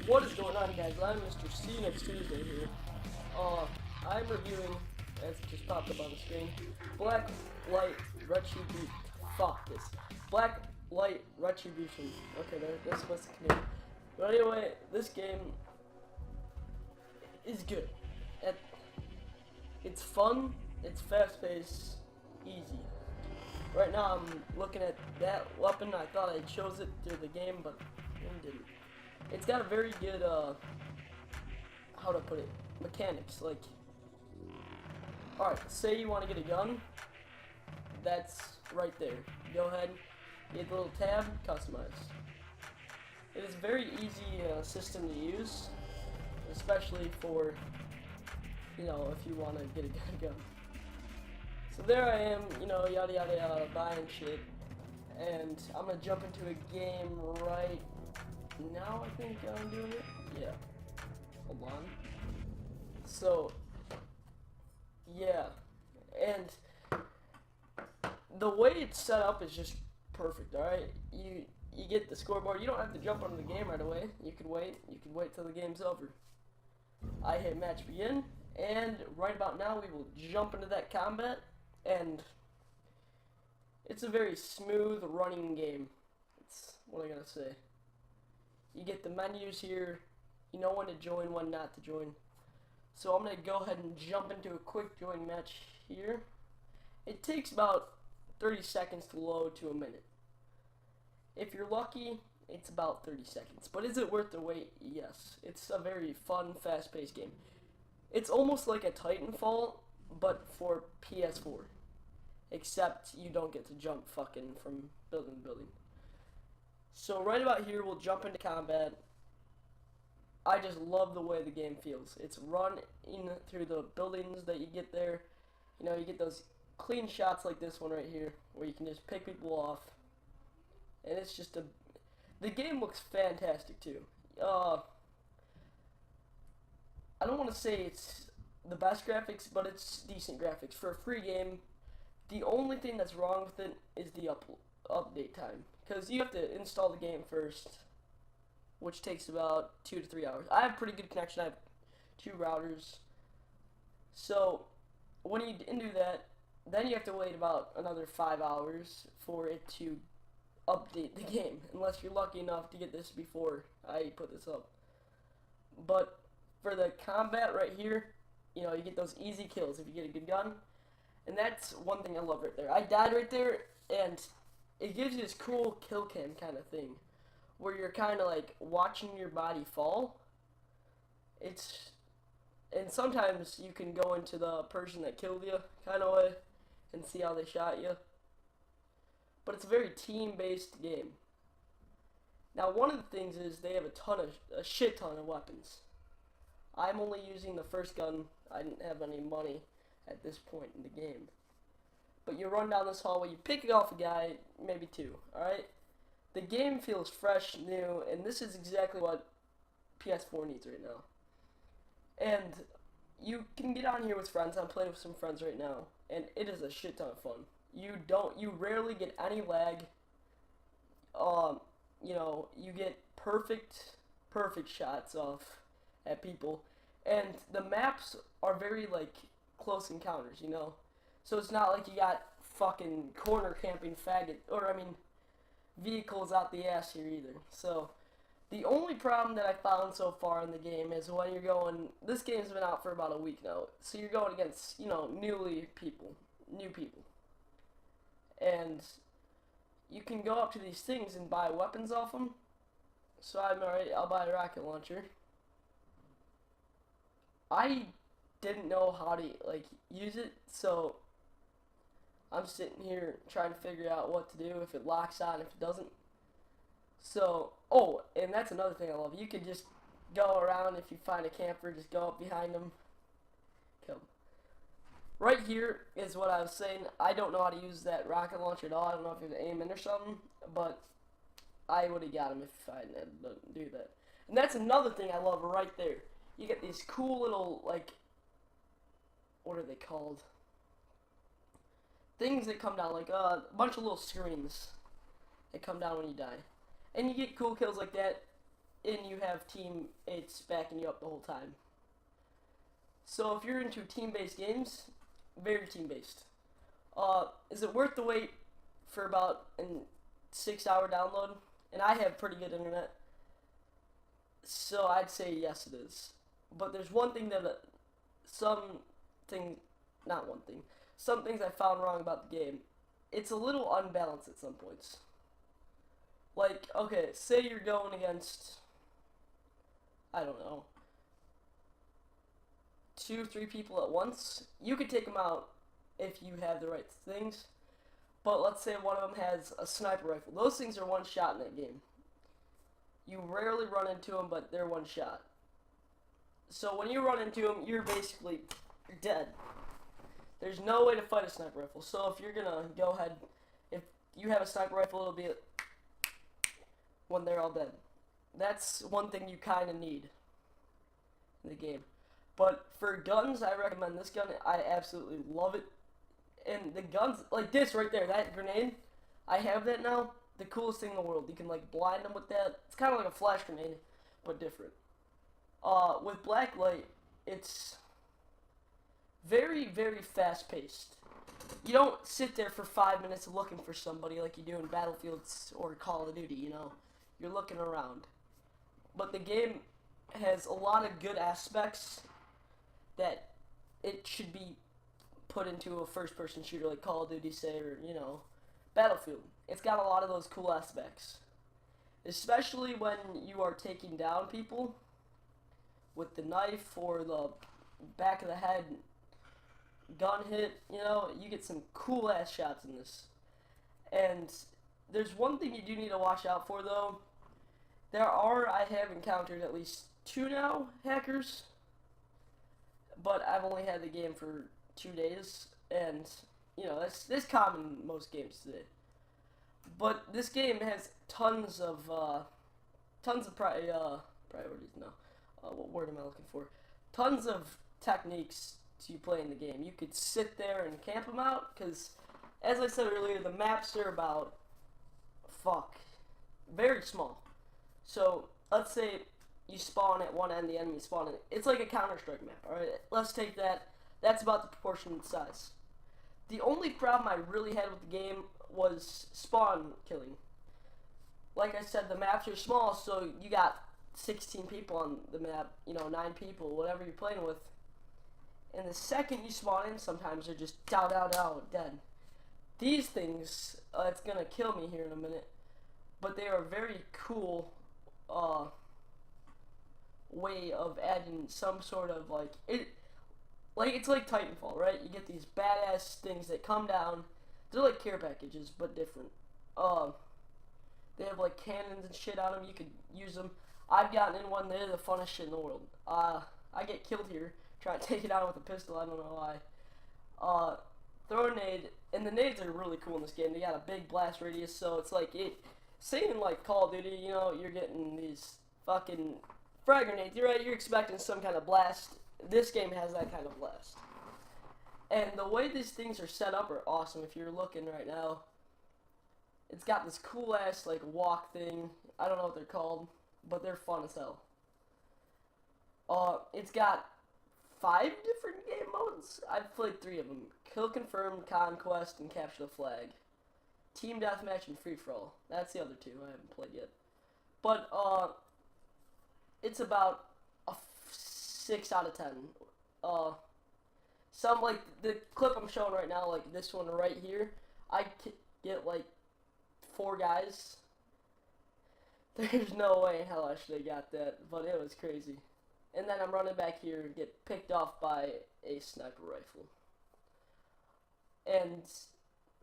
What is going on, guys? I'm Mr.CUNextTusday here. I'm reviewing, as it just popped up on the screen, Blacklight Retribution. Fuck this. Blacklight Retribution. Okay, that's what's the name. But anyway, this game is good. It's fun, it's fast-paced, easy. Right now I'm looking at that weapon. I thought I chose it through the game, but I didn't. It's got a very good, how to put it, mechanics. Like, alright, say you want to get a gun, that's right there. Go ahead, get the little tab, customize. It is a very easy system to use, especially for, you know, if you want to get a gun. So there I am, you know, yada yada yada, buying shit, and I'm gonna jump into a game right now. I think I'm doing it. Yeah. Hold on. So, yeah, and the way it's set up is just perfect. All right, you get the scoreboard. You don't have to jump onto the game right away. You can wait. You can wait till the game's over. I hit match begin, and right about now we will jump into that combat. And it's a very smooth running game. It's what I gotta say. You get the menus here. You know when to join, when not to join. So I'm gonna go ahead and jump into a quick join match here. It takes about 30 seconds to load to a minute. If you're lucky, it's about 30 seconds. But is it worth the wait? Yes. It's a very fun, fast-paced game. It's almost like a Titanfall, but for PS4. Except you don't get to jump fucking from building to building. So right about here, we'll jump into combat. I just love the way the game feels. It's run in through the buildings that you get there. You know, you get those clean shots like this one right here, where you can just pick people off. And it's just the game looks fantastic too. I don't want to say it's the best graphics, but it's decent graphics for a free game. The only thing that's wrong with it is the update time, because you have to install the game first, which takes about 2 to 3 hours. I have pretty good connection. I have 2 routers, so when you do that, then you have to wait about another 5 hours for it to update the game, unless you're lucky enough to get this before I put this up. But for the combat right here, you know, you get those easy kills if you get a good gun. And that's one thing I love right there. I died right there, and it gives you this cool kill cam kind of thing, where you're kind of like watching your body fall. And sometimes you can go into the person that killed you kind of way and see how they shot you. But it's a very team-based game. Now, one of the things is they have a shit ton of weapons. I'm only using the first gun. I didn't have any money at this point in the game. But you run down this hallway, you pick off a guy, maybe 2, alright? The game feels fresh, new, and this is exactly what PS4 needs right now. And you can get on here with friends. I'm playing with some friends right now, and it is a shit ton of fun. You rarely get any lag. You know, you get perfect shots off at people, and the maps are very like close encounters, you know, so it's not like you got fucking corner camping faggot, or I mean vehicles out the ass here either. So the only problem that I found so far in the game is when you're going, this game's been out for about a week now, so you're going against, you know, new people, and you can go up to these things and buy weapons off them. So I'll buy a rocket launcher. I didn't know how to like use it, so I'm sitting here trying to figure out what to do, if it locks on, if it doesn't. So, oh, and that's another thing I love. You can just go around, if you find a camper, just go up behind them, kill them. Right here is what I was saying. I don't know how to use that rocket launcher at all. I don't know if you have to aim in or something, but I would have got him if I didn't do that. And that's another thing I love right there. You get these cool little, like, what are they called? Things that come down, like a bunch of little screens that come down when you die. And you get cool kills like that, and you have teammates backing you up the whole time. So if you're into team-based games, very team-based. Is it worth the wait for about a 6-hour download? And I have pretty good internet, so I'd say yes it is. But there's one thing that, some things I found wrong about the game. It's a little unbalanced at some points. Like, okay, say you're going against, I don't know, 2-3 people at once. You could take them out if you have the right things. But let's say one of them has a sniper rifle. Those things are one shot in that game. You rarely run into them, but they're one shot. So when you run into them, you're dead. There's no way to fight a sniper rifle. So if you're gonna go ahead, if you have a sniper rifle, it'll be when they're all dead. That's one thing you kind of need in the game. But for guns, I recommend this gun. I absolutely love it. And the guns, like this right there, that grenade, I have that now. The coolest thing in the world. You can like blind them with that. It's kind of like a flash grenade, but different. With Blacklight, it's very, very fast paced. You don't sit there for 5 minutes looking for somebody like you do in Battlefields or Call of Duty, you know. You're looking around. But the game has a lot of good aspects that it should be put into a first-person shooter like Call of Duty, say, or, you know, Battlefield. It's got a lot of those cool aspects. Especially when you are taking down people with the knife or the back of the head gun hit, you know, you get some cool-ass shots in this. And there's one thing you do need to watch out for, though. I have encountered at least 2 now hackers, but I've only had the game for 2 days, and you know that's common in most games today. But this game has tons of priorities. No, what word am I looking for? Tons of techniques to play in the game. You could sit there and camp them out, because as I said earlier, the maps are about very small. So let's say you spawn at one end, the enemy spawn in it. It's like a Counter-Strike map, alright? Let's take that. That's about the proportionate size. The only problem I really had with the game was spawn killing. Like I said, the maps are small, so you got 16 people on the map, you know, 9 people, whatever you're playing with. And the second you spawn in, sometimes they're just dead. These things, it's gonna kill me here in a minute, but they are a very cool way of adding some sort of it's like Titanfall, right? You get these badass things that come down. They're like care packages, but different. They have like cannons and shit on them. You could use them. I've gotten in one. They're the funnest shit in the world. I get killed here trying to take it out with a pistol. I don't know why. Throw a nade, and the nades are really cool in this game. They got a big blast radius, so it's like saying like Call of Duty, you know, you're getting these fucking frag grenades. You're expecting some kind of blast. This game has that kind of blast. And the way these things are set up are awesome. If you're looking right now, it's got this cool ass like walk thing. I don't know what they're called, but they're fun as hell. It's got 5 different game modes. I've played 3 of them: Kill Confirmed, Conquest, and Capture the Flag. Team Deathmatch and Free For All. That's the other 2 I haven't played yet. But it's about a 6 out of 10. Some like the clip I'm showing right now, like this one right here, I get like 4 guys. There's no way in hell I should have got that, but it was crazy. And then I'm running back here and get picked off by a sniper rifle. And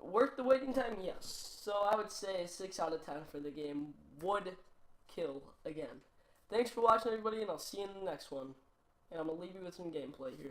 worth the waiting time? Yes. So I would say 6 out of 10 for the game. Would kill again. Thanks for watching, everybody, and I'll see you in the next one. And I'm going to leave you with some gameplay here.